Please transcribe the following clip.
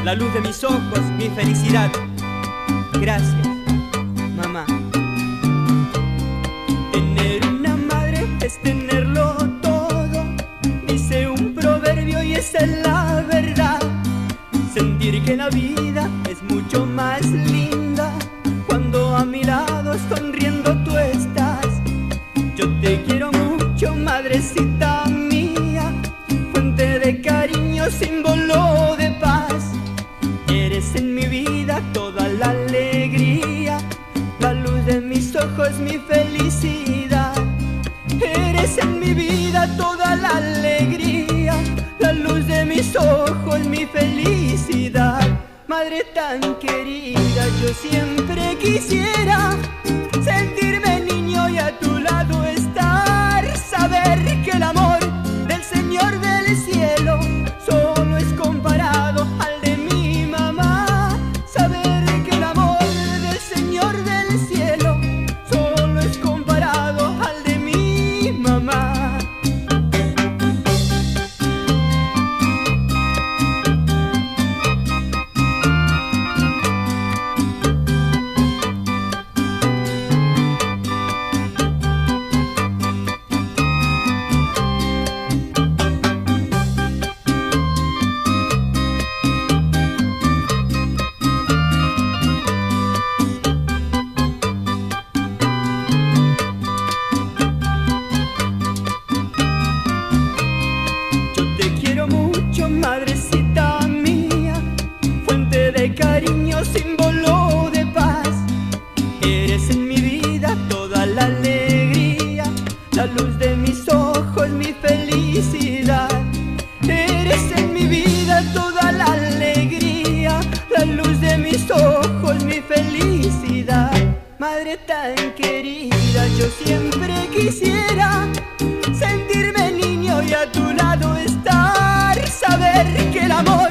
la luz de mis ojos, mi felicidad. Gracias, mamá. Tener una madre es tenerlo todo, dice un proverbio y esa es la verdad. Sentir que la vida es mucho más linda cuando a mi lado sonriendo tú estás. Yo te quiero mucho, madrecita mía, fuente de cariño, símbolo de paz. Eres en mi vida toda la alegría, la luz de mis ojos, mi felicidad. Eres en mi vida toda la alegría, la luz de mis ojos, mi felicidad. Madre tan querida, yo siempre quisiera sentirme niño y a tu lado estar. Saber que el amor del Señor del cielo solo es comparado al de mi mamá. Saber que el amor del Señor del cielo solo es comparado al de mi mamá. Madrecita mía, fuente de cariño, símbolo de paz. Eres en mi vida toda la alegría, la luz de mis ojos, mi felicidad. Eres en mi vida toda la alegría, la luz de mis ojos, mi felicidad. Madre tan querida, yo siempre quisiera sentirme niño y a tu lado estar. Saber que el amor